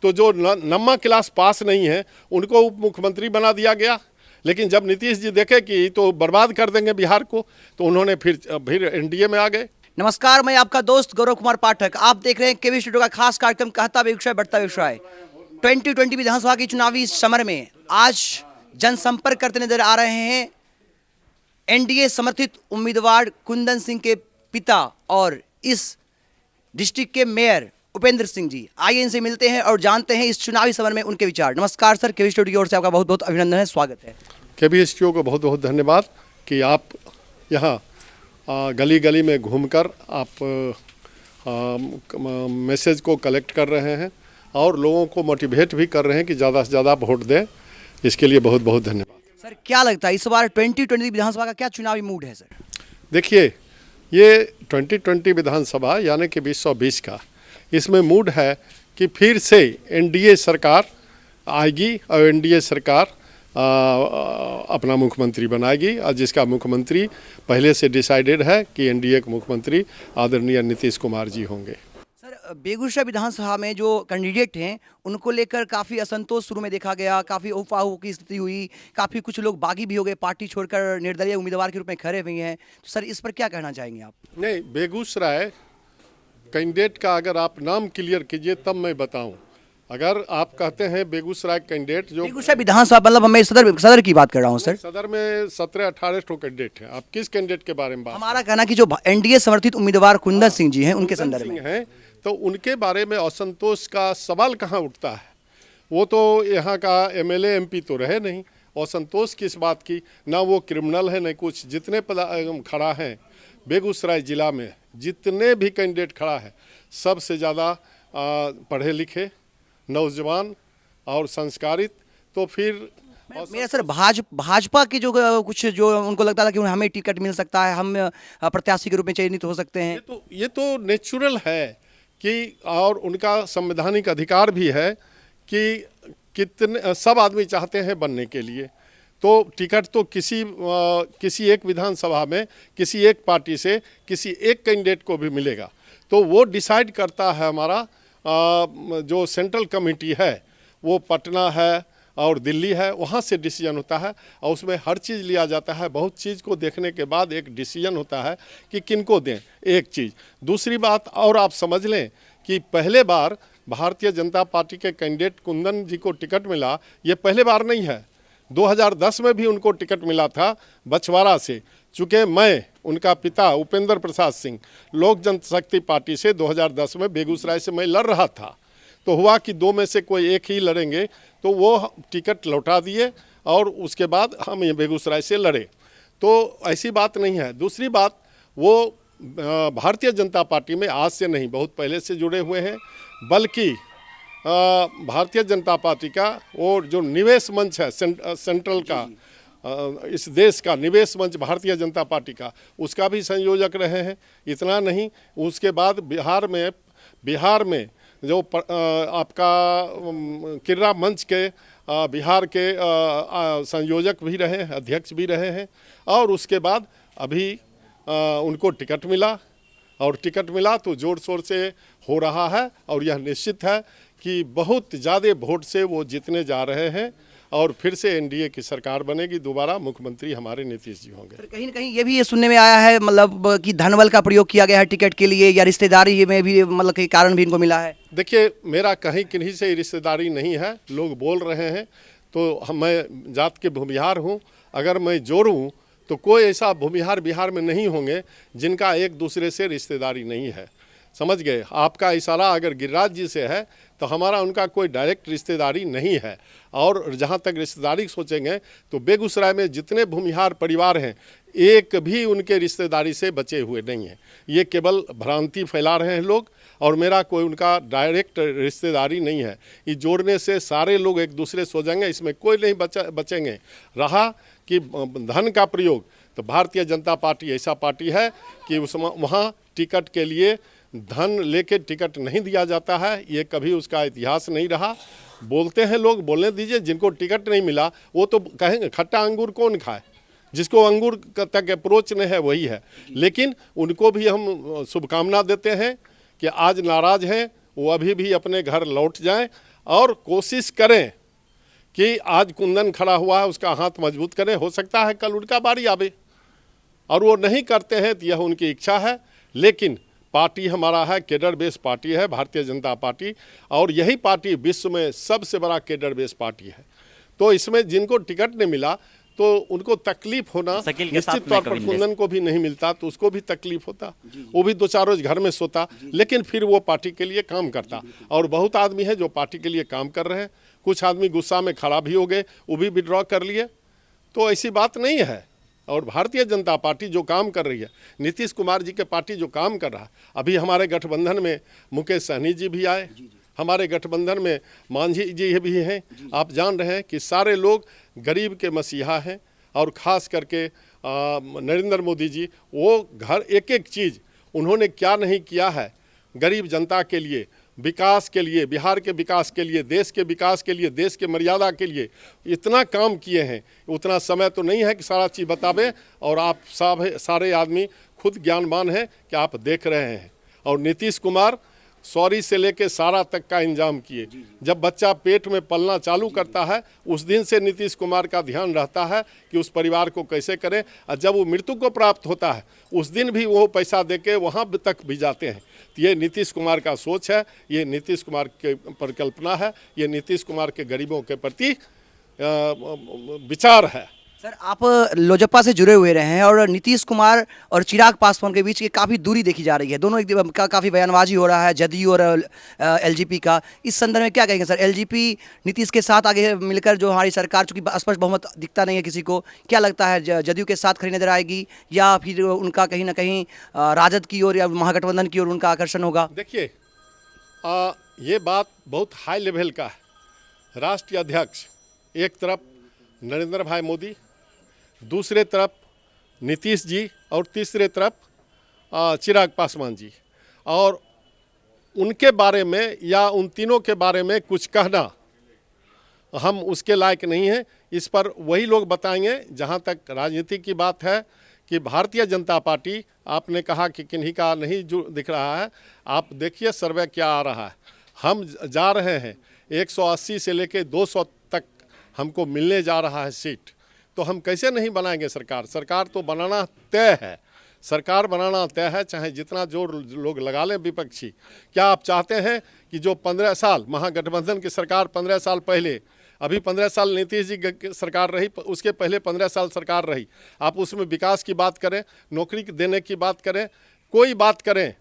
तो जो नम्मा class pass नहीं है उनको उप मुख्यमंत्री बना दिया गया। लेकिन जब नीतीश जी देखे कि तो बर्बाद कर देंगे बिहार को, तो उन्होंने फिर एनडीए में आ गए। नमस्कार, मैं आपका दोस्त गौरव कुमार पाठक। आप देख रहे हैं केवी स्टूडियो का खास कार्यक्रम कहता बेगूसराय बढ़ता बेगूसराय। 2020 विधानसभा की चुनावी समर में आज जनसंपर्क करते नजर आ रहे हैं एनडीए समर्थित उम्मीदवार कुंदन सिंह के पिता और इस डिस्ट्रिक्ट के मेयर उपेंद्र सिंह जी। आइए इनसे मिलते हैं और जानते हैं इस चुनावी समर में उनके विचार। नमस्कार सर, केवी स्टूडियो की ओर से आपका बहुत बहुत अभिनंदन है, स्वागत है। केवी स्टूडियो को बहुत बहुत धन्यवाद कि आप यहाँ गली गली में घूमकर आप मैसेज को कलेक्ट कर रहे हैं और लोगों को मोटिवेट भी कर रहे हैं कि ज़्यादा से ज़्यादा वोट दें। इसके लिए बहुत बहुत धन्यवाद। सर, क्या लगता है इस बार 2020 विधानसभा का क्या चुनावी मूड है? सर देखिए, ये 2020 विधानसभा यानी कि 2020 का इसमें मूड है कि फिर से एनडीए सरकार आएगी और एनडीए सरकार अपना मुख्यमंत्री बनाएगी, और जिसका मुख्यमंत्री पहले से डिसाइडेड है कि एनडीए के मुख्यमंत्री आदरणीय नीतीश कुमार जी होंगे। सर, बेगूसराय विधानसभा में जो कैंडिडेट हैं उनको लेकर काफ़ी असंतोष शुरू में देखा गया, काफ़ी उफाहू की स्थिति हुई, काफ़ी कुछ लोग बागी भी हो गए, पार्टी छोड़कर निर्दलीय उम्मीदवार के रूप में खड़े हुए हैं। तो सर, इस पर क्या कहना चाहेंगे आप? नहीं, बेगूसराय कैंडिडेट का अगर आप नाम क्लियर कीजिए तब मैं बताऊं। अगर आप कहते हैं बेगूसराय कैंडिडेट, जो बेगूसराय विधानसभा मतलब मैं सदर की बात कर रहा हूँ सर। सदर में 17-18 ठो कैंडिडेट हैं। आप किस कैंडिडेट के बारे में बात? हमारा कहना कि जो एनडीए समर्थित उम्मीदवार कुंदन सिंह जी हैं उनके संदर्भ में हैं, तो उनके बारे में असंतोष का सवाल कहाँ उठता है? वो तो यहाँ का एमएलए एमपी तो रहे नहीं। असंतोष किस बात की? ना वो क्रिमिनल है न कुछ। जितने खड़ा हैं बेगूसराय जिला में, जितने भी कैंडिडेट खड़ा है, सबसे ज़्यादा पढ़े लिखे, नौजवान और संस्कारित। तो फिर मेरा सर भाजपा के जो कुछ जो उनको लगता था कि हमें टिकट मिल सकता है, हम प्रत्याशी के रूप में चयनित हो सकते हैं। ये तो नेचुरल है कि, और उनका संवैधानिक अधिकार भी है कि कितने सब आदमी चाहते हैं बनने के लिए। तो टिकट तो किसी एक विधानसभा में किसी एक पार्टी से किसी एक कैंडिडेट को भी मिलेगा। तो वो डिसाइड करता है हमारा जो सेंट्रल कमेटी है, वो पटना है और दिल्ली है, वहाँ से डिसीजन होता है और उसमें हर चीज़ लिया जाता है। बहुत चीज़ को देखने के बाद एक डिसीजन होता है कि किनको दें। एक चीज़। दूसरी बात और आप समझ लें कि पहले बार भारतीय जनता पार्टी के कैंडिडेट कुंदन जी को टिकट मिला, ये पहले बार नहीं है। 2010 में भी उनको टिकट मिला था बछवाड़ा से। चूँकि मैं उनका पिता उपेंद्र प्रसाद सिंह लोक जनशक्ति पार्टी से 2010 में बेगूसराय से मैं लड़ रहा था, तो हुआ कि दो में से कोई एक ही लड़ेंगे, तो वो टिकट लौटा दिए और उसके बाद हम ये बेगूसराय से लड़े। तो ऐसी बात नहीं है। दूसरी बात, वो भारतीय जनता पार्टी में आज से नहीं, बहुत पहले से जुड़े हुए हैं। बल्कि भारतीय जनता पार्टी का वो जो निवेश मंच है सेंट्रल का, इस देश का निवेश मंच भारतीय जनता पार्टी का, उसका भी संयोजक रहे हैं। इतना नहीं, उसके बाद बिहार में जो आपका किर्रा मंच के बिहार के संयोजक भी रहे हैं, अध्यक्ष भी रहे हैं। और उसके बाद अभी उनको टिकट मिला, और टिकट मिला तो जोर शोर से हो रहा है, और यह निश्चित है कि बहुत ज़्यादा वोट से वो जीतने जा रहे हैं और फिर से एनडीए की सरकार बनेगी। दोबारा मुख्यमंत्री हमारे नीतीश जी होंगे। कहीं ना कहीं ये भी सुनने में आया है मतलब कि धनबल का प्रयोग किया गया है टिकट के लिए, या रिश्तेदारी में भी मतलब के कारण भी इनको मिला है। देखिए, मेरा कहीं किन्हीं से रिश्तेदारी नहीं है। लोग बोल रहे हैं, तो मैं जात के भूमिहार हूँ। अगर मैं जोड़ूँ तो कोई ऐसा भूमिहार बिहार में नहीं होंगे जिनका एक दूसरे से रिश्तेदारी नहीं है। समझ गए? आपका इशारा अगर गिरिराज जी से है तो हमारा उनका कोई डायरेक्ट रिश्तेदारी नहीं है। और जहाँ तक रिश्तेदारी सोचेंगे तो बेगूसराय में जितने भूमिहार परिवार हैं, एक भी उनके रिश्तेदारी से बचे हुए नहीं हैं। ये केवल भ्रांति फैला रहे हैं लोग, और मेरा कोई उनका डायरेक्ट रिश्तेदारी नहीं है। ये जोड़ने से सारे लोग एक दूसरे सो जाएंगे, इसमें कोई नहीं बचेंगे। रहा कि धन का प्रयोग, तो भारतीय जनता पार्टी ऐसा पार्टी है कि वहाँ टिकट के लिए धन लेके टिकट नहीं दिया जाता है। ये कभी उसका इतिहास नहीं रहा। बोलते हैं लोग, बोलने दीजिए। जिनको टिकट नहीं मिला वो तो कहेंगे खट्टा अंगूर कौन खाए, जिसको अंगूर तक अप्रोच नहीं है वही है। लेकिन उनको भी हम शुभकामना देते हैं कि आज नाराज़ हैं वो अभी भी अपने घर लौट जाएं और कोशिश करें कि आज कुंदन खड़ा हुआ है उसका हाथ मजबूत करें। हो सकता है कल उनका बारी आवे, और वो नहीं करते हैं तो यह उनकी इच्छा है। लेकिन पार्टी हमारा है, केडर बेस पार्टी है भारतीय जनता पार्टी, और यही पार्टी विश्व में सबसे बड़ा केडर बेस पार्टी है। तो इसमें जिनको टिकट नहीं मिला तो उनको तकलीफ होना निश्चित तौर पर, कुंदन को भी नहीं मिलता तो उसको भी तकलीफ होता, वो भी 2-4 रोज घर में सोता, लेकिन फिर वो पार्टी के लिए काम करता। और बहुत आदमी है जो पार्टी के लिए काम कर रहे हैं, कुछ आदमी गुस्सा में खड़ा भी हो गए, वो भी विड्रॉ कर लिए। तो ऐसी बात नहीं है। और भारतीय जनता पार्टी जो काम कर रही है, नीतीश कुमार जी के पार्टी जो काम कर रहा है, अभी हमारे गठबंधन में मुकेश सहनी जी भी आए, हमारे गठबंधन में मांझी जी भी हैं। आप जान रहे हैं कि सारे लोग गरीब के मसीहा हैं, और ख़ास करके नरेंद्र मोदी जी, वो घर एक एक चीज़ उन्होंने क्या नहीं किया है गरीब जनता के लिए, विकास के लिए, बिहार के विकास के लिए, देश के विकास के लिए, देश के मर्यादा के लिए इतना काम किए हैं। उतना समय तो नहीं है कि सारा चीज़ बतावे, और आप सारे आदमी खुद ज्ञानवान हैं कि आप देख रहे हैं। और नीतीश कुमार सॉरी से लेके सारा तक का इंतजाम किए। जब बच्चा पेट में पलना चालू करता है उस दिन से नीतीश कुमार का ध्यान रहता है कि उस परिवार को कैसे करें, और जब वो मृत्यु को प्राप्त होता है उस दिन भी वो पैसा देके वहाँ तक भी जाते हैं। तो ये नीतीश कुमार का सोच है, ये नीतीश कुमार के परिकल्पना है, ये नीतीश कुमार के गरीबों के प्रति विचार है। सर, आप लोजपा से जुड़े हुए रहे हैं, और नीतीश कुमार और चिराग पासवान के बीच की काफ़ी दूरी देखी जा रही है, दोनों एक का काफ़ी बयानबाजी हो रहा है, जदयू और एलजेपी का। इस संदर्भ में क्या कहेंगे सर? एलजेपी नीतीश के साथ आगे मिलकर जो हमारी सरकार, चूंकि स्पष्ट बहुमत दिखता नहीं है किसी को, क्या लगता है जदयू के साथ खड़ी नजर आएगी, या फिर उनका कहीं ना कहीं राजद की ओर या महागठबंधन की ओर उनका आकर्षण होगा? देखिए, ये बात बहुत हाई लेवल का है। राष्ट्रीय अध्यक्ष एक तरफ नरेंद्र भाई मोदी, दूसरे तरफ नीतीश जी, और तीसरे तरफ चिराग पासवान जी, और उनके बारे में या उन तीनों के बारे में कुछ कहना हम उसके लायक नहीं हैं। इस पर वही लोग बताएंगे। जहां तक राजनीति की बात है कि भारतीय जनता पार्टी, आपने कहा कि किन्हीं का नहीं जो दिख रहा है, आप देखिए सर्वे क्या आ रहा है। हम जा रहे हैं 180 से लेके 200 तक हमको मिलने जा रहा है सीट। तो हम कैसे नहीं बनाएंगे सरकार? सरकार तो बनाना तय है, सरकार बनाना तय है, चाहे जितना जोर लोग लगा लें विपक्षी। क्या आप चाहते हैं कि जो 15 साल महागठबंधन की सरकार 15 साल पहले, अभी 15 साल नीतीश जी की सरकार रही, उसके पहले 15 साल सरकार रही, आप उसमें विकास की बात करें, नौकरी देने की बात करें, कोई बात करें,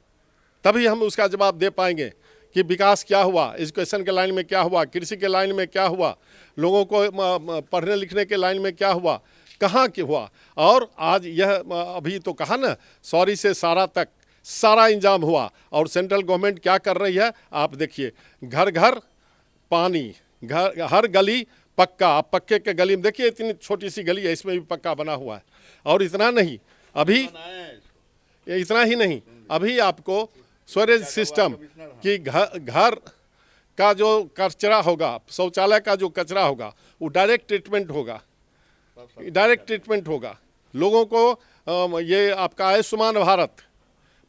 तभी हम उसका जवाब दे पाएंगे कि विकास क्या हुआ, एजुकेशन के लाइन में क्या हुआ, कृषि के लाइन में क्या हुआ, लोगों को पढ़ने लिखने के लाइन में क्या हुआ, कहाँ क्या हुआ। और आज यह अभी तो कहा ना, सॉरी से सारा तक सारा इंतजाम हुआ। और सेंट्रल गवर्नमेंट क्या कर रही है आप देखिए, घर घर पानी, घर हर गली पक्का। आप पक्के के गली में देखिए, इतनी छोटी सी गली है, इसमें भी पक्का बना हुआ है। और इतना नहीं, अभी इतना ही नहीं, अभी आपको स्वेरेज सिस्टम कि घर का जो कचरा होगा, शौचालय का जो कचरा होगा, वो डायरेक्ट ट्रीटमेंट होगा, डायरेक्ट ट्रीटमेंट होगा। लोगों को ये आपका आयुष्मान भारत,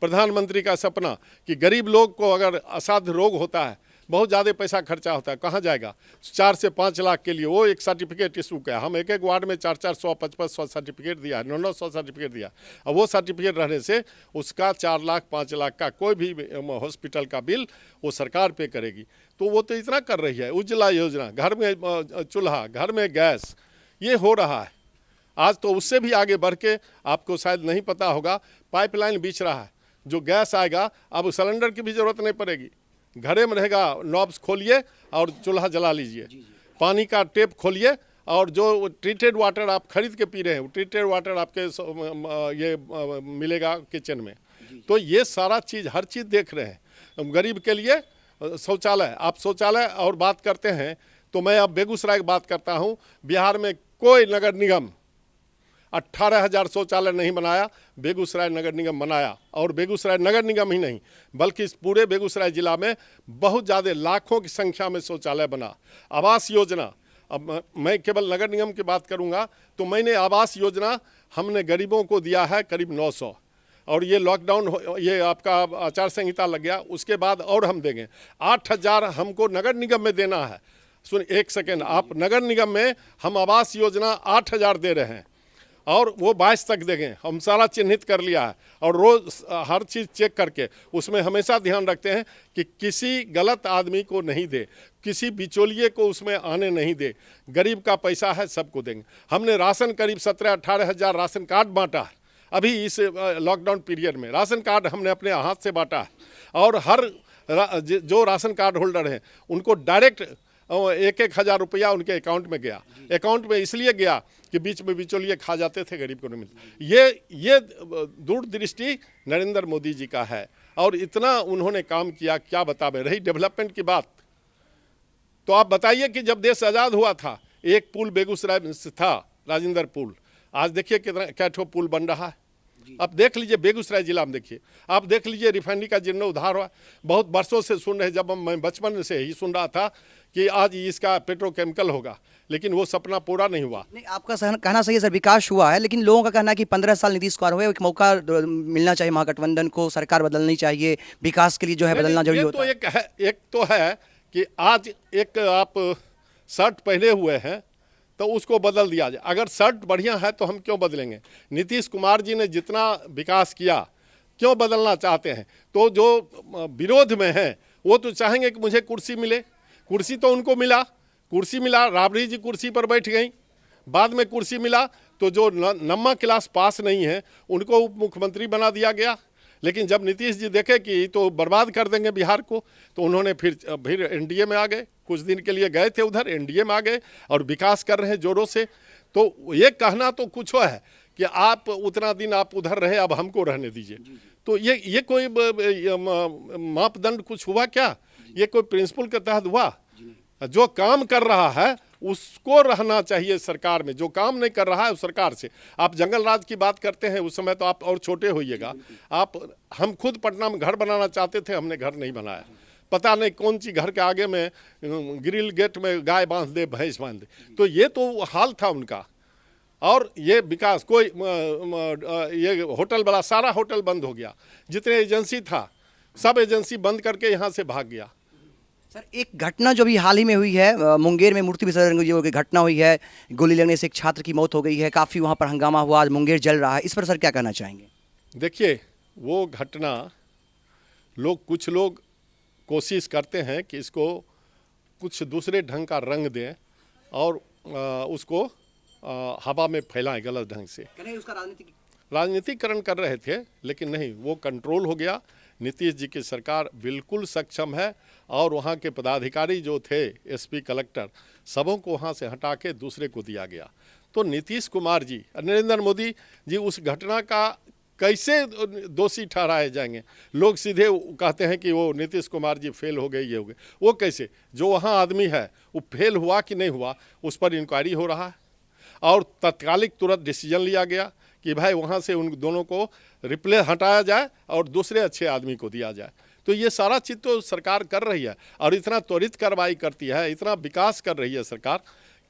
प्रधानमंत्री का सपना कि गरीब लोग को अगर असाध्य रोग होता है, बहुत ज़्यादा पैसा खर्चा होता है, कहाँ जाएगा? 4 से 5 लाख के लिए वो एक सर्टिफिकेट इशू किया। हम एक एक वार्ड में 400, 500 सर्टिफिकेट दिया, 900 सर्टिफिकेट दिया। और वो सर्टिफिकेट रहने से उसका 4 लाख 5 लाख का कोई भी हॉस्पिटल का बिल वो सरकार पे करेगी। तो वो तो इतना कर रही है। उज्ज्वला योजना, घर में चूल्हा, घर में गैस, ये हो रहा है। आज तो उससे भी आगे बढ़ के, आपको शायद नहीं पता होगा, पाइपलाइन बिछ रहा है। जो गैस आएगा अब सिलेंडर की भी ज़रूरत नहीं पड़ेगी, घरे में रहेगा, नॉब्स खोलिए और चूल्हा जला लीजिए। पानी का टेप खोलिए, और जो ट्रीटेड वाटर आप खरीद के पी रहे हैं, वो ट्रीटेड वाटर आपके ये मिलेगा किचन में। तो ये सारा चीज़, हर चीज़ देख रहे हैं। गरीब के लिए शौचालय, आप शौचालय और बात करते हैं तो मैं अब बेगूसराय की बात करता हूँ। बिहार में कोई नगर निगम 18,000 शौचालय नहीं बनाया, बेगूसराय नगर निगम बनाया। और बेगूसराय नगर निगम ही नहीं, बल्कि इस पूरे बेगूसराय जिला में बहुत ज़्यादा लाखों की संख्या में शौचालय बना। आवास योजना, अब मैं केवल नगर निगम की बात करूंगा तो मैंने आवास योजना हमने गरीबों को दिया है करीब 900, और ये लॉकडाउन ये आपका आचार संहिता लग गया, उसके बाद और हम देंगे 8,000 हमको नगर निगम में देना है। सुन एक सेकेंड, आप नगर निगम में हम आवास योजना 8,000 दे रहे हैं और वो 22 तक देंगे। हम सारा चिन्हित कर लिया है और रोज़ हर चीज़ चेक करके उसमें हमेशा ध्यान रखते हैं कि किसी गलत आदमी को नहीं दे, किसी बिचौलिए को उसमें आने नहीं दे। गरीब का पैसा है, सबको देंगे। हमने राशन करीब 17-18 हज़ार राशन कार्ड बांटा है अभी इस लॉकडाउन पीरियड में। राशन कार्ड हमने अपने हाथ से बांटा है और हर जो राशन कार्ड होल्डर हैं उनको डायरेक्ट 1-1 हज़ार रुपया उनके अकाउंट में गया। अकाउंट में इसलिए गया कि बीच में बिचौलिए खा जाते थे, गरीब को नहीं मिलता। ये दूरदृष्टि नरेंद्र मोदी जी का है और इतना उन्होंने काम किया, क्या बतावे। रही डेवलपमेंट की बात, तो आप बताइए कि जब देश आज़ाद हुआ था एक पुल बेगूसराय में था, राजेंद्र पुल, आज देखिए कितना क्या ठो पुल बन रहा है। आप देख लीजिए बेगूसराय जिला में, देखिए आप देख लीजिए रिफाइनरी का जीर्णोद्धार हुआ। बहुत वर्षों से सुन रहे, जब मैं बचपन से ही सुन रहा था कि आज इसका पेट्रोकेमिकल होगा, लेकिन वो सपना पूरा नहीं हुआ। नहीं, आपका कहना सही है सर, विकास हुआ है, लेकिन लोगों का कहना है कि 15 साल नीतीश कुमार हुए, एक मौका मिलना चाहिए महागठबंधन को, सरकार बदलनी चाहिए, विकास के लिए जो है बदलना जरूरी होता है। एक तो है कि आज एक आप शर्ट पहने हुए हैं तो उसको बदल दिया जाए। अगर शर्ट बढ़िया है तो हम क्यों बदलेंगे। नीतीश कुमार जी ने जितना विकास किया, क्यों बदलना चाहते हैं। तो जो विरोध में हैं वो तो चाहेंगे कि मुझे कुर्सी मिले। कुर्सी तो उनको मिला, कुर्सी मिला, राबड़ी जी कुर्सी पर बैठ गई, बाद में कुर्सी मिला तो जो नम्मा क्लास पास नहीं है उनको उप मुख्यमंत्री बना दिया गया। लेकिन जब नीतीश जी देखे कि तो बर्बाद कर देंगे बिहार को, तो उन्होंने फिर एनडीए में आ गए। कुछ दिन के लिए गए थे उधर, एनडीए में आ गए और विकास कर रहे हैं जोरों से। तो ये कहना तो कुछ है कि आप उतना दिन आप उधर रहे, अब हमको रहने दीजिए। तो ये कोई मापदंड कुछ हुआ क्या? ये कोई प्रिंसिपल के तहत हुआ? जो काम कर रहा है उसको रहना चाहिए सरकार में, जो काम नहीं कर रहा है उस सरकार से। आप जंगल राज की बात करते हैं, उस समय तो आप और छोटे होइएगा। हम खुद पटना में घर बनाना चाहते थे, हमने घर नहीं बनाया। पता नहीं कौन सी घर के आगे में ग्रिल गेट में गाय बांध दे, भैंस बांध दे। तो ये तो हाल था उनका। और ये विकास कोई ये होटल वाला सारा होटल बंद हो गया, जितने एजेंसी था सब एजेंसी बंद करके यहाँ से भाग गया। सर, एक घटना जो भी हाल ही में हुई है, मुंगेर में मूर्ति विसर्जन की घटना हुई है, गोली लगने से एक छात्र की मौत हो गई है, काफ़ी वहाँ पर हंगामा हुआ, आज मुंगेर जल रहा है, इस पर सर क्या कहना चाहेंगे? देखिए, वो घटना कुछ लोग कोशिश करते हैं कि इसको कुछ दूसरे ढंग का रंग दें और उसको हवा में फैलाएं गलत ढंग से। उसका राजनीतिकरण कर रहे थे, लेकिन नहीं, वो कंट्रोल हो गया। नीतीश जी की सरकार बिल्कुल सक्षम है और वहाँ के पदाधिकारी जो थे, एसपी, कलेक्टर, सबों को वहाँ से हटा के दूसरे को दिया गया। तो नीतीश कुमार जी, नरेंद्र मोदी जी उस घटना का कैसे दोषी ठहराए जाएंगे? लोग सीधे कहते हैं कि वो नीतीश कुमार जी फेल हो गए, ये हो गए। वो कैसे? जो वहाँ आदमी है वो फेल हुआ कि नहीं हुआ, उस पर इंक्वायरी हो रहा है और तत्कालिक तुरंत डिसीजन लिया गया कि भाई वहाँ से उन दोनों को रिप्लेस हटाया जाए और दूसरे अच्छे आदमी को दिया जाए। तो ये सारा चीज़ तो सरकार कर रही है और इतना त्वरित कार्रवाई करती है, इतना विकास कर रही है सरकार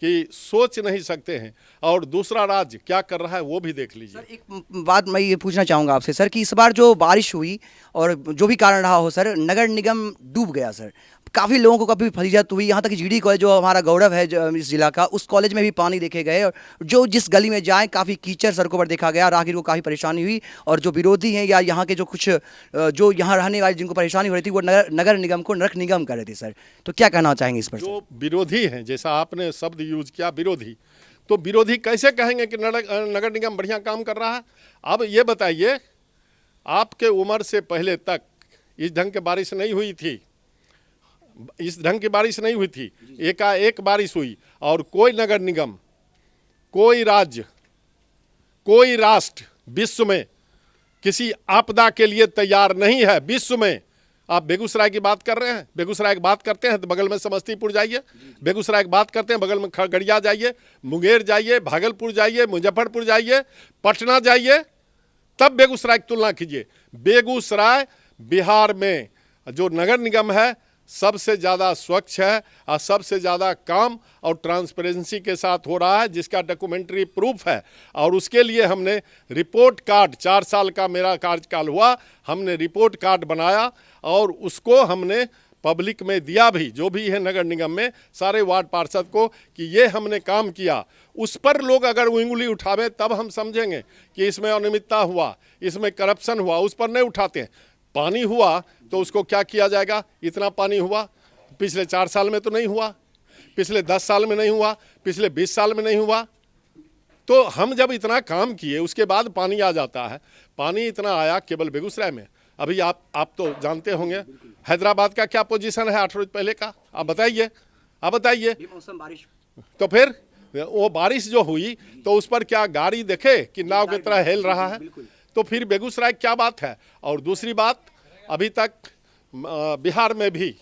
कि सोच नहीं सकते हैं। और दूसरा राज्य क्या कर रहा है वो भी देख लीजिए। सर, एक बात मैं ये पूछना चाहूँगा आपसे सर कि इस बार जो बारिश हुई और जो भी कारण रहा हो सर, नगर निगम डूब गया सर। काफ़ी लोगों को काफ़ी फजीहत हुई, यहाँ तक कि जीडी कॉलेज जो हमारा गौरव है इस जिला का, उस कॉलेज में भी पानी देखे गए और जो जिस गली में जाए काफ़ी कीचड़ सड़कों पर देखा गया, राहगीर को काफ़ी परेशानी हुई। और जो विरोधी हैं या यहाँ के जो कुछ जो यहाँ रहने वाले जिनको परेशानी हो रही थी, वो नगर निगम को नरक निगम कर रहे थे सर। तो क्या कहना चाहेंगे इस पर? जो विरोधी हैं, जैसा आपने शब्द यूज किया विरोधी, तो विरोधी कैसे कहेंगे कि नगर निगम बढ़िया काम कर रहा है? अब ये बताइए, आपके उम्र से पहले तक इस ढंग की बारिश नहीं हुई थी, इस ढंग की बारिश नहीं हुई थी। एकाएक बारिश हुई और कोई नगर निगम, कोई राज्य, कोई राष्ट्र विश्व में किसी आपदा के लिए तैयार नहीं है। विश्व में आप बेगूसराय की बात कर रहे हैं, बेगूसराय की बात करते हैं तो बगल में समस्तीपुर जाइए, बेगूसराय की बात करते हैं बगल में खगड़िया जाइए, मुंगेर जाइए, भागलपुर जाइए, मुजफ्फरपुर जाइए, पटना जाइए, तब बेगूसराय की तुलना कीजिए। बेगूसराय बिहार में जो नगर निगम है सबसे ज़्यादा स्वच्छ है और सबसे ज़्यादा काम और ट्रांसपेरेंसी के साथ हो रहा है, जिसका डॉक्यूमेंट्री प्रूफ है। और उसके लिए हमने रिपोर्ट कार्ड, 4 साल का मेरा कार्यकाल हुआ, हमने रिपोर्ट कार्ड बनाया और उसको हमने पब्लिक में दिया भी, जो भी है नगर निगम में सारे वार्ड पार्षद को, कि ये हमने काम किया। उस पर लोग अगर उंगली उठावे तब हम समझेंगे कि इसमें अनियमितता हुआ, इसमें करप्शन हुआ। उस पर नहीं उठाते हैं। पानी हुआ तो उसको क्या किया जाएगा? इतना पानी हुआ, पिछले 4 साल में तो नहीं हुआ, पिछले 10 साल में नहीं हुआ, पिछले 20 साल में नहीं हुआ। तो हम जब इतना काम किए उसके बाद पानी आ जाता है। पानी इतना आया केवल बेगूसराय में। अभी आप तो जानते होंगे हैदराबाद का क्या पोजीशन है 8 रोज पहले का, आप बताइए, आप बताइए। बेमौसम बारिश। तो फिर वो बारिश जो हुई तो उस पर क्या गाड़ी देखे कि नाव की तरह हिल रहा है? तो फिर बेगूसराय क्या बात है? और दूसरी बात, अभी तक बिहार में भी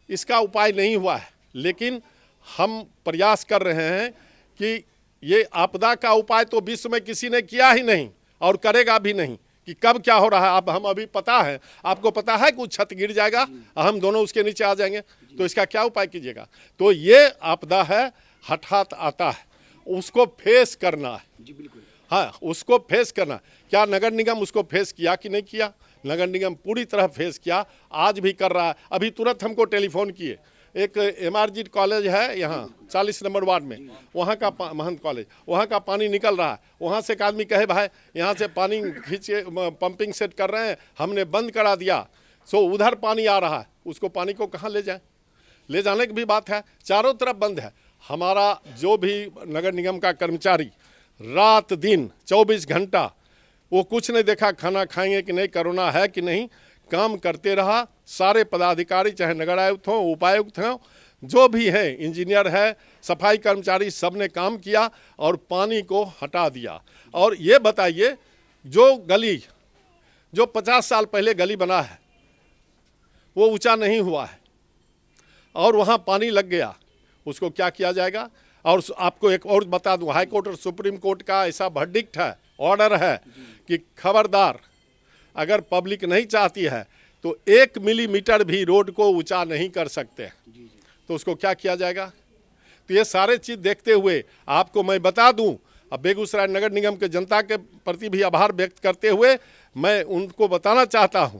इसका उपाय नहीं हुआ है, लेकिन हम प्रयास कर रहे हैं कि ये आपदा का उपाय तो विश्व में किसी ने किया ही नहीं और करेगा भी नहीं, कि कब क्या हो रहा है। अब हम अभी पता है, आपको पता है कुछ छत गिर जाएगा, हम दोनों उसके नीचे आ जाएंगे, तो इसका क्या उपाय कीजिएगा? तो ये आपदा है, हठात आता है, उसको फेस करना है। जी बिल्कुल। हाँ, उसको फेस करना। क्या नगर निगम उसको फेस किया कि नहीं किया? नगर निगम पूरी तरह फेस किया, आज भी कर रहा है। अभी तुरंत हमको टेलीफोन किए, एक MRG कॉलेज है यहाँ 40 नंबर वार्ड में, वहाँ का महंत कॉलेज, वहाँ का पानी निकल रहा है। वहाँ से एक आदमी कहे भाई यहाँ से पानी खींचे, पंपिंग सेट कर रहे हैं, हमने बंद करा दिया, सो उधर पानी आ रहा है, उसको पानी को कहाँ ले जाए? ले जाने की भी बात है, चारों तरफ बंद है। हमारा जो भी नगर निगम का कर्मचारी रात दिन 24 घंटा, वो कुछ नहीं देखा खाना खाएंगे कि नहीं, कोरोना है कि नहीं, काम करते रहा। सारे पदाधिकारी, चाहे नगर आयुक्त हों, उपायुक्त हों, जो भी हैं, इंजीनियर है, सफाई कर्मचारी, सब ने काम किया और पानी को हटा दिया। और ये बताइए, जो गली जो 50 साल पहले गली बना है वो ऊंचा नहीं हुआ है और वहाँ पानी लग गया, उसको क्या किया जाएगा? और आपको एक और बता दूं, हाई कोर्ट और सुप्रीम कोर्ट का ऐसा वर्डिक्ट है, ऑर्डर है कि खबरदार, अगर पब्लिक नहीं चाहती है तो 1 मिलीमीटर भी रोड को ऊंचा नहीं कर सकते, तो उसको क्या किया जाएगा? तो ये सारे चीज़ देखते हुए आपको मैं बता दूं, अब बेगूसराय नगर निगम के जनता के प्रति भी आभार व्यक्त करते हुए मैं उनको बताना चाहता हूं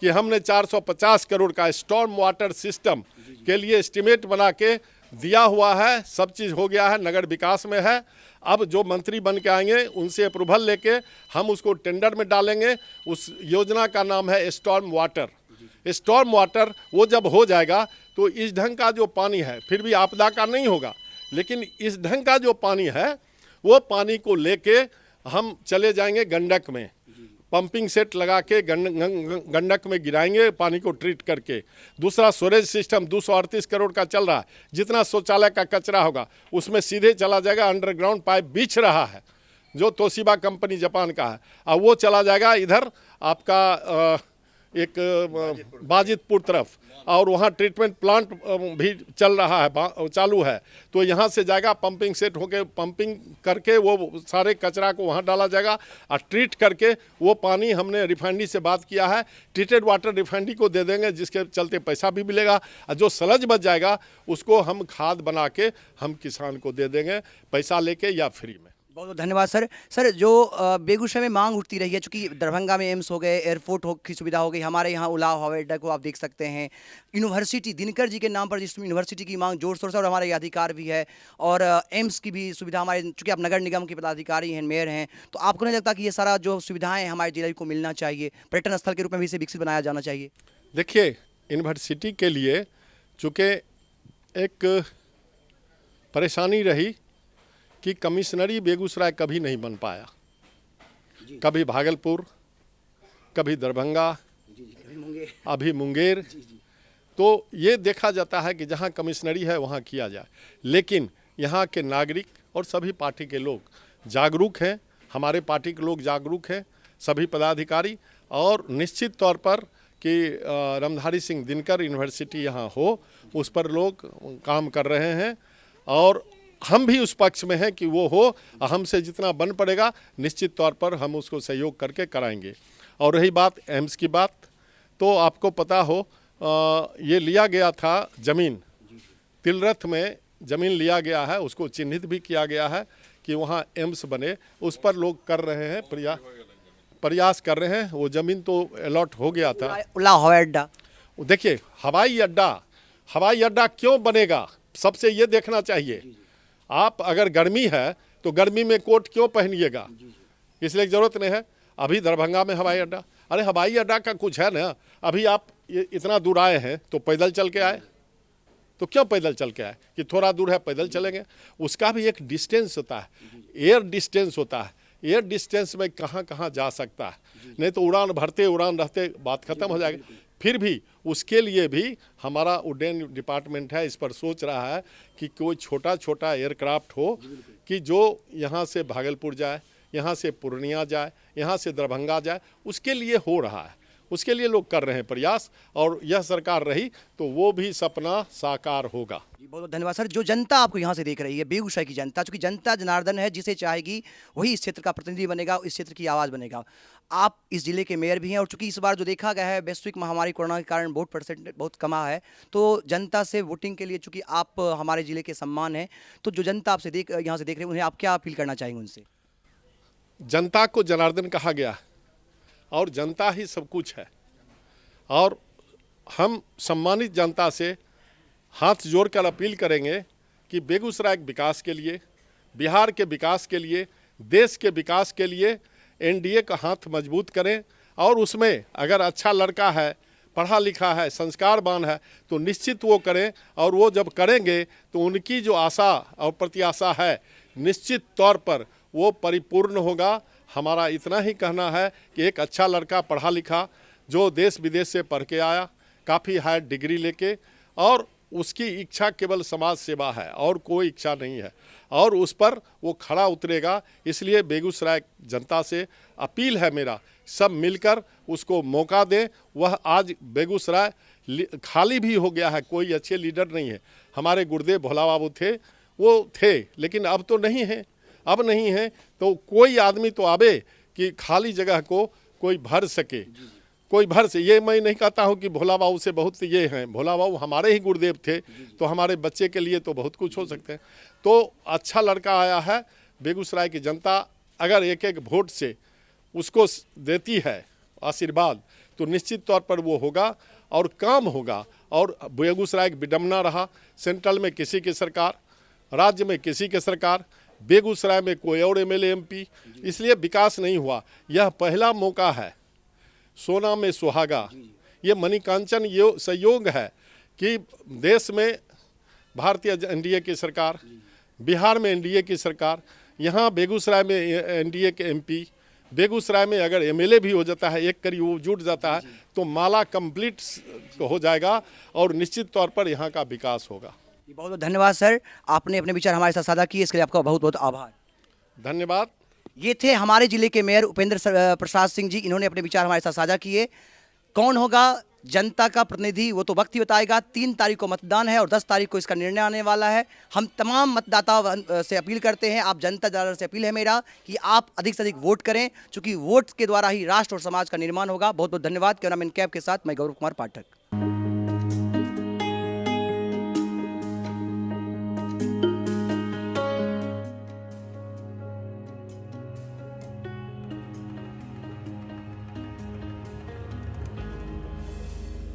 कि हमने 450 करोड़ का स्टॉर्म वाटर सिस्टम के लिए एस्टिमेट बना के दिया हुआ है। सब चीज़ हो गया है, नगर विकास में है। अब जो मंत्री बन के आएंगे उनसे अप्रूवल लेके हम उसको टेंडर में डालेंगे। उस योजना का नाम है स्टॉर्म वाटर। स्टॉर्म वाटर वो जब हो जाएगा तो इस ढंग का जो पानी है, फिर भी आपदा का नहीं होगा, लेकिन इस ढंग का जो पानी है वो पानी को लेके हम चले जाएंगे गंडक में, पंपिंग सेट लगा के गंडक में गिराएंगे पानी को ट्रीट करके। दूसरा स्टोरेज सिस्टम 238 करोड़ का चल रहा है, जितना शौचालय का कचरा होगा उसमें सीधे चला जाएगा। अंडरग्राउंड पाइप बिछ रहा है जो तोशिबा कंपनी जापान का है, और वो चला जाएगा इधर आपका एक बाजितपुर तरफ, और वहाँ ट्रीटमेंट प्लांट भी चल रहा है, चालू है। तो यहाँ से जाएगा पंपिंग सेट होके, पंपिंग करके वो सारे कचरा को वहाँ डाला जाएगा और ट्रीट करके वो पानी, हमने रिफाइनरी से बात किया है, ट्रीटेड वाटर रिफाइनरी को दे देंगे, जिसके चलते पैसा भी मिलेगा, और जो सलज बच जाएगा उसको हम खाद बना के हम किसान को दे देंगे, पैसा लेके या फ्री में। बहुत बहुत धन्यवाद सर। सर, जो बेगूसराय में मांग उठती रही है, चूंकि दरभंगा में एम्स हो गए, एयरपोर्ट की सुविधा हो गई, हमारे यहाँ उलाव हवाई अड्डा को आप देख सकते हैं, यूनिवर्सिटी दिनकर जी के नाम पर जिस यूनिवर्सिटी की मांग जोर शोर से, और हमारे ये अधिकार भी है, और एम्स की भी सुविधा हमारे, चूँकि आप नगर निगम के पदाधिकारी हैं, मेयर हैं, तो आपको नहीं लगता कि ये सारा जो सुविधाएँ हमारे जिले को मिलना चाहिए, पर्यटन स्थल के रूप में भी इसे विकसित बनाया जाना चाहिए? देखिए, यूनिवर्सिटी के लिए चूँकि एक परेशानी रही कि कमिश्नरी बेगूसराय कभी नहीं बन पाया, कभी भागलपुर, कभी दरभंगा, अभी मुंगेर। तो ये देखा जाता है कि जहाँ कमिश्नरी है वहाँ किया जाए, लेकिन यहाँ के नागरिक और सभी पार्टी के लोग जागरूक हैं, हमारे पार्टी के लोग जागरूक हैं, सभी पदाधिकारी, और निश्चित तौर पर कि रामधारी सिंह दिनकर यूनिवर्सिटी यहाँ हो, उस पर लोग काम कर रहे हैं, और हम भी उस पक्ष में हैं कि वो हो। हमसे जितना बन पड़ेगा निश्चित तौर पर हम उसको सहयोग करके कराएंगे। और रही बात एम्स की बात, तो आपको पता हो ये लिया गया था जमीन, तिलरथ में जमीन लिया गया है, उसको चिन्हित भी किया गया है कि वहाँ एम्स बने। उस पर लोग कर रहे हैं प्रयास कर रहे हैं। वो जमीन तो अलॉट हो गया था। उला हवाई अड्डा, देखिए हवाई अड्डा क्यों बनेगा, सबसे ये देखना चाहिए। आप अगर गर्मी है तो गर्मी में कोट क्यों पहनिएगा, इसलिए जरूरत नहीं है। अभी दरभंगा में हवाई अड्डा, अरे हवाई अड्डा का कुछ है ना। अभी आप इतना दूर आए हैं तो पैदल चल के आए, तो क्यों पैदल चल के आए कि थोड़ा दूर है पैदल चलेंगे। उसका भी एक डिस्टेंस होता है, एयर डिस्टेंस होता है। एयर डिस्टेंस में कहाँ कहाँ जा सकता है, नहीं तो उड़ान भरते उड़ान रहते बात खत्म हो जाएगी। फिर भी उसके लिए भी हमारा उड्डयन डिपार्टमेंट है, इस पर सोच रहा है कि कोई छोटा छोटा एयरक्राफ्ट हो कि जो यहाँ से भागलपुर जाए, यहाँ से पूर्णिया जाए, यहाँ से दरभंगा जाए। उसके लिए हो रहा है, उसके लिए लोग कर रहे हैं प्रयास, और यह सरकार रही तो वो भी सपना साकार होगा। बहुत बहुत धन्यवाद सर। जो जनता आपको यहाँ से देख रही है, बेगूसराय की जनता, चूंकि जनता जनार्दन है, जिसे चाहेगी वही इस क्षेत्र का प्रतिनिधि बनेगा, इस क्षेत्र की आवाज़ बनेगा। आप इस जिले के मेयर भी हैं, और चूंकि इस बार जो देखा गया है वैश्विक महामारी कोरोना के कारण वोट परसेंट बहुत कमा है, तो जनता से वोटिंग के लिए, चूंकि आप हमारे जिले के सम्मान हैं, तो जो जनता आपसे यहाँ से देख रहे हैं, उन्हें आप क्या अपील करना चाहेंगे उनसे? जनता को जनार्दन कहा गया है और जनता ही सब कुछ है, और हम सम्मानित जनता से हाथ जोड़कर अपील करेंगे कि बेगूसराय के विकास के लिए, बिहार के विकास के लिए, देश के विकास के लिए एनडीए का हाथ मजबूत करें। और उसमें अगर अच्छा लड़का है, पढ़ा लिखा है, संस्कारवान है, तो निश्चित वो करें। और वो जब करेंगे तो उनकी जो आशा और प्रत्याशा है निश्चित तौर पर वो परिपूर्ण होगा। हमारा इतना ही कहना है कि एक अच्छा लड़का पढ़ा लिखा जो देश विदेश से पढ़ के आया, काफ़ी हाई डिग्री लेके, और उसकी इच्छा केवल समाज सेवा है और कोई इच्छा नहीं है, और उस पर वो खड़ा उतरेगा। इसलिए बेगूसराय जनता से अपील है मेरा, सब मिलकर उसको मौका दें। वह आज बेगूसराय खाली भी हो गया है, कोई अच्छे लीडर नहीं है। हमारे गुरुदेव भोला बाबू थे, वो थे, लेकिन अब तो नहीं है। अब नहीं है तो कोई आदमी तो आवे कि खाली जगह को कोई भर सके, कोई भर से। ये मैं नहीं कहता हूँ कि भोला बाबू से बहुत ये हैं, भोला बाबू हमारे ही गुरुदेव थे, तो हमारे बच्चे के लिए तो बहुत कुछ हो सकते हैं। तो अच्छा लड़का आया है, बेगूसराय की जनता अगर एक एक वोट से उसको देती है आशीर्वाद, तो निश्चित तौर पर वो होगा और काम होगा। और बेगूसराय की विडम्बना रहा, सेंट्रल में किसी की सरकार, राज्य में किसी की सरकार, बेगूसराय में कोई और एमएलए एमपी, इसलिए विकास नहीं हुआ। यह पहला मौका है, सोना में सुहागा, ये मणिकांचन संयोग है कि देश में भारतीय एनडीए की सरकार, बिहार में एनडीए की सरकार, यहाँ बेगूसराय में एनडीए के एमपी, बेगूसराय में अगर एमएलए भी हो जाता है, एक करी वो जुट जाता है, तो माला कंप्लीट हो जाएगा और निश्चित तौर पर यहाँ का विकास होगा। बहुत बहुत धन्यवाद सर, आपने अपने विचार हमारे साथ साझा किए, इसके लिए आपका बहुत बहुत आभार। धन्यवाद। ये थे हमारे जिले के मेयर उपेंद्र प्रसाद सिंह जी, इन्होंने अपने विचार हमारे साथ साझा किए। कौन होगा जनता का प्रतिनिधि वो तो वक्त ही बताएगा। 3 तारीख को मतदान है और 10 तारीख को इसका निर्णय आने वाला है। हम तमाम मतदाताओं से अपील करते हैं, आप जनता जनार्दन से अपील है मेरा कि आप अधिक से अधिक वोट करें, क्योंकि वोट के द्वारा ही राष्ट्र और समाज का निर्माण होगा। बहुत बहुत धन्यवाद। कैमरामैन कैब के साथ मैं गौरव कुमार पाठक।